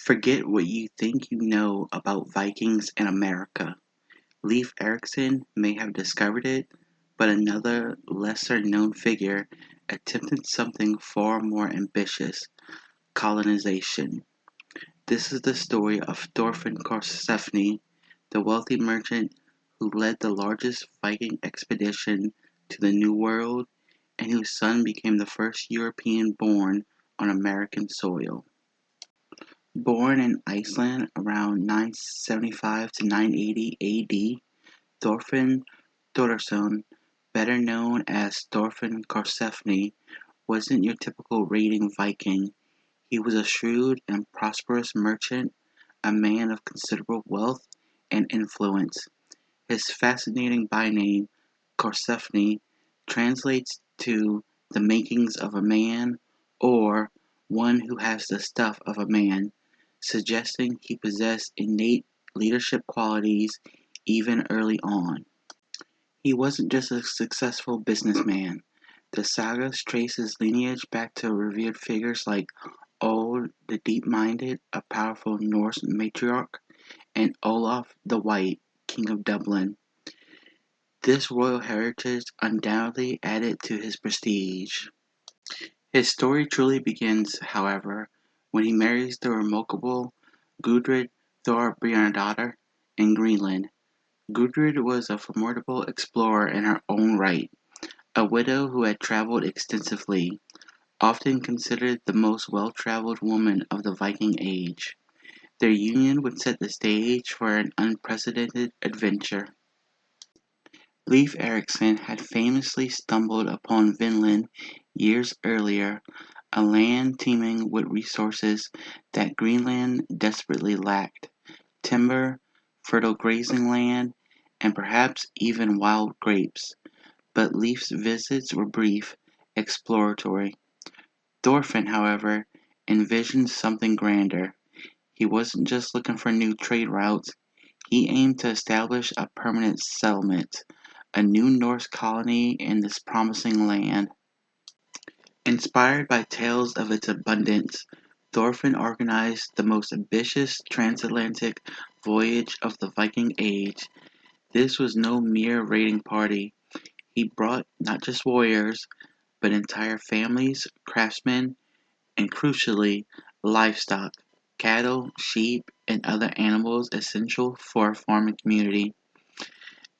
Forget what you think you know about Vikings in America. Leif Erikson may have discovered it, but another lesser-known figure attempted something far more ambitious: colonization. This is the story of Thorfinn Karlsefni, the wealthy merchant who led the largest Viking expedition to the New World and whose son became the first European born on American soil. Born in Iceland around 975 to 980 AD, Thorfinn Thordarson, better known as Thorfinn Karlsefni, wasn't your typical raiding Viking. He was a shrewd and prosperous merchant, a man of considerable wealth and influence. His fascinating byname, Karlsefni, translates to "the makings of a man" or "one who has the stuff of a man," suggesting he possessed innate leadership qualities even early on. He wasn't just a successful businessman. The sagas trace his lineage back to revered figures like Old the Deep-Minded, a powerful Norse matriarch, and Olaf the White, King of Dublin. This royal heritage undoubtedly added to his prestige. His story truly begins, however, when he marries the remarkable Gudrid Thorbjarnardóttir in Greenland. Gudrid was a formidable explorer in her own right, a widow who had traveled extensively, often considered the most well-traveled woman of the Viking Age. Their union would set the stage for an unprecedented adventure. Leif Erikson had famously stumbled upon Vinland years earlier, a land teeming with resources that Greenland desperately lacked: timber, fertile grazing land, and perhaps even wild grapes. But Leif's visits were brief, exploratory. Thorfinn, however, envisioned something grander. He wasn't just looking for new trade routes, he aimed to establish a permanent settlement, a new Norse colony in this promising land. Inspired by tales of its abundance, Thorfinn organized the most ambitious transatlantic voyage of the Viking Age. This was no mere raiding party. He brought not just warriors, but entire families, craftsmen, and crucially, livestock: cattle, sheep, and other animals essential for a farming community.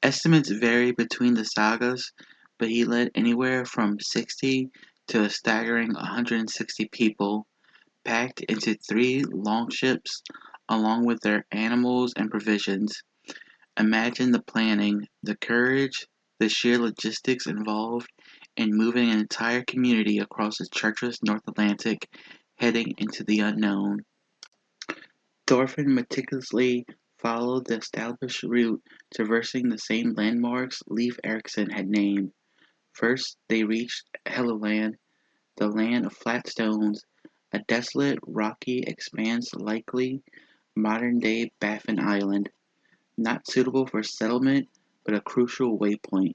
Estimates vary between the sagas, but he led anywhere from 60 to a staggering 160 people, packed into three longships along with their animals and provisions. Imagine the planning, the courage, the sheer logistics involved in moving an entire community across the treacherous North Atlantic, heading into the unknown. Thorfinn meticulously followed the established route, traversing the same landmarks Leif Erikson had named. First they reached Helluland, the land of flat stones, a desolate, rocky expanse likely modern-day Baffin Island, not suitable for settlement but a crucial waypoint.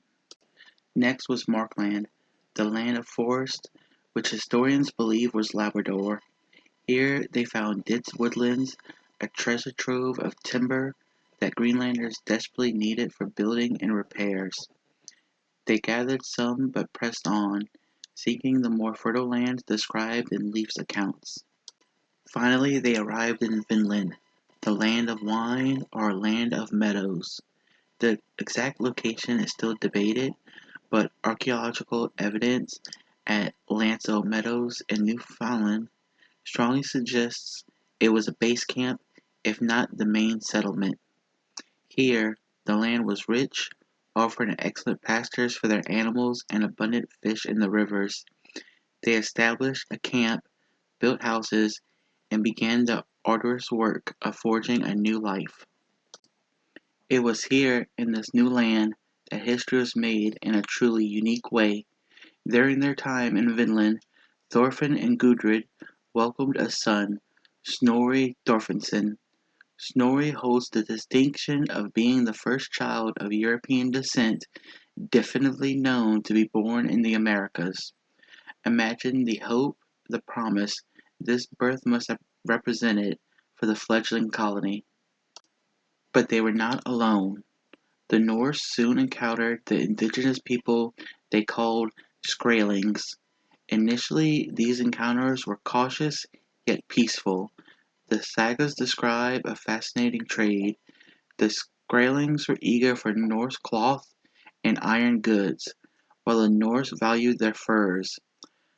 Next was Markland, the land of forest, which historians believe was Labrador. Here they found dense woodlands, a treasure trove of timber that Greenlanders desperately needed for building and repairs. They gathered some but pressed on, seeking the more fertile lands described in Leif's accounts. Finally they arrived in Vinland, the land of wine or land of meadows. The exact location is still debated, but archaeological evidence at Lanso Meadows in Newfoundland strongly suggests it was a base camp, if not the main settlement. Here, the land was rich, offering excellent pastures for their animals and abundant fish in the rivers. They established a camp, built houses, and began the arduous work of forging a new life. It was here, in this new land, that history was made in a truly unique way. During their time in Vinland, Thorfinn and Gudrid welcomed a son, Snorri Thorfinnsson. Snorri holds the distinction of being the first child of European descent definitively known to be born in the Americas. Imagine the hope, the promise, this birth must have represented for the fledgling colony. But they were not alone. The Norse soon encountered the indigenous people they called Skraelings. Initially, these encounters were cautious yet peaceful. The sagas describe a fascinating trade. The Skraelings were eager for Norse cloth and iron goods, while the Norse valued their furs.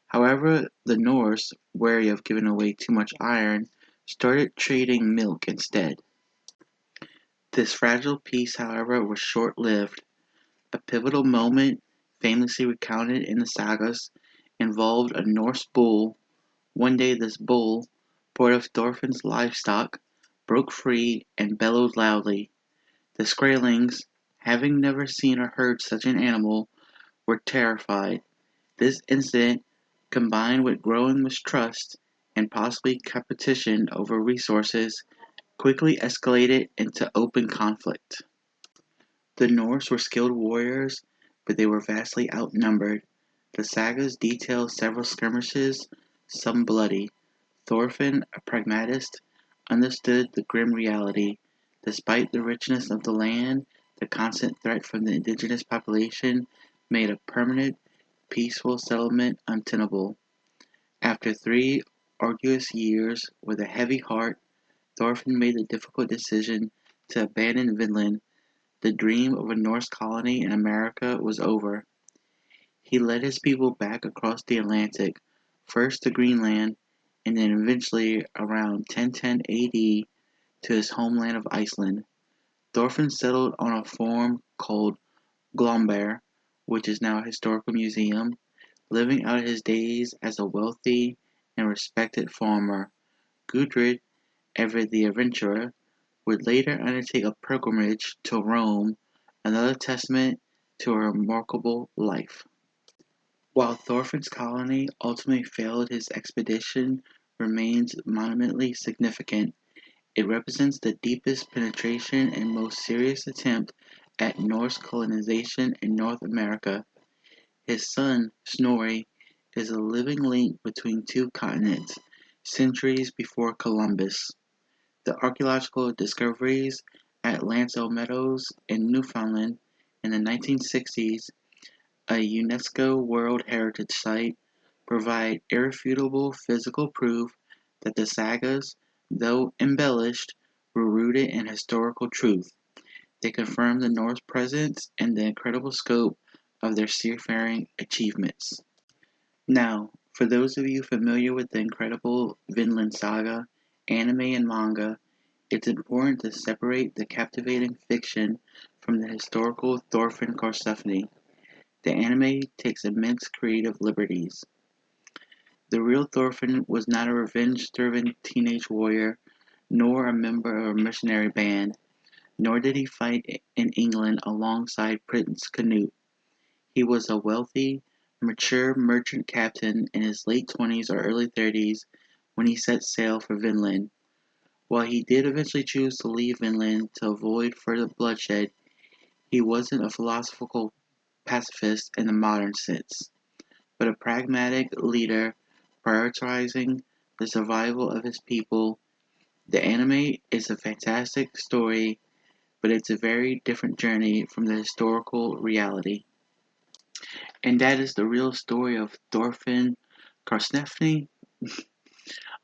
However, the Norse, wary of giving away too much iron, started trading milk instead. This fragile peace, however, was short-lived. A pivotal moment, famously recounted in the sagas, involved a Norse bull. One day this bull, part of Thorfinn's livestock, broke free and bellowed loudly. The Skraelings, having never seen or heard such an animal, were terrified. This incident, combined with growing mistrust and possibly competition over resources, quickly escalated into open conflict. The Norse were skilled warriors, but they were vastly outnumbered. The sagas detail several skirmishes, some bloody. Thorfinn, a pragmatist, understood the grim reality. Despite the richness of the land, the constant threat from the indigenous population made a permanent, peaceful settlement untenable. After 3 arduous years, with a heavy heart, Thorfinn made the difficult decision to abandon Vinland. The dream of a Norse colony in America was over. He led his people back across the Atlantic, first to Greenland, and then eventually around 1010 AD to his homeland of Iceland. Thorfinn settled on a farm called Glomber, which is now a historical museum, living out his days as a wealthy and respected farmer. Gudrid, ever the adventurer, would later undertake a pilgrimage to Rome, another testament to her remarkable life. While Thorfinn's colony ultimately failed, his expedition remains monumentally significant. It represents the deepest penetration and most serious attempt at Norse colonization in North America. His son, Snorri, is a living link between two continents, centuries before Columbus. The archaeological discoveries at Lanzo Meadows in Newfoundland in the 1960s, a UNESCO World Heritage Site, provide irrefutable physical proof that the sagas, though embellished, were rooted in historical truth. They confirm the Norse presence and the incredible scope of their seafaring achievements. Now, for those of you familiar with the incredible Vinland Saga, anime and manga, it's important to separate the captivating fiction from the historical Thorfinn Karlsefni. The anime takes immense creative liberties. The real Thorfinn was not a revenge-driven teenage warrior, nor a member of a mercenary band, nor did he fight in England alongside Prince Canute. He was a wealthy, mature merchant captain in his late 20s or early 30s when he set sail for Vinland. While he did eventually choose to leave Vinland to avoid further bloodshed, he wasn't a philosophical pacifist in the modern sense, but a pragmatic leader prioritizing the survival of his people. The anime is a fantastic story, but it's a very different journey from the historical reality. And that is the real story of Thorfinn Karlsefni.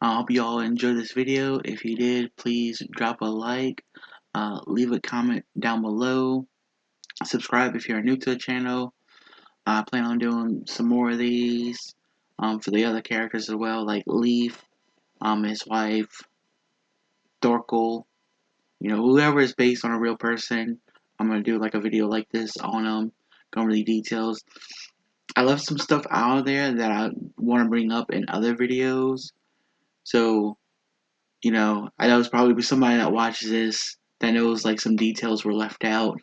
I hope you all enjoyed this video. If you did, please drop a like, leave a comment down below, subscribe if you're new to the channel. I plan on doing some more of these for the other characters as well, like Leaf, his wife, Thorkel, whoever is based on a real person. I'm gonna do like a video like this on them, go over the details. I left some stuff out there that I want to bring up in other videos. So, I know it's probably somebody that watches this that knows like some details were left out.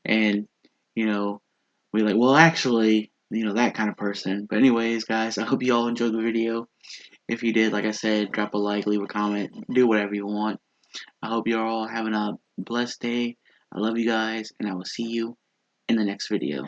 And, we're like, well, actually, that kind of person. But anyways, guys, I hope you all enjoyed the video. If you did, like I said, drop a like, leave a comment, do whatever you want. I hope you're all having a blessed day. I love you guys, and I will see you in the next video.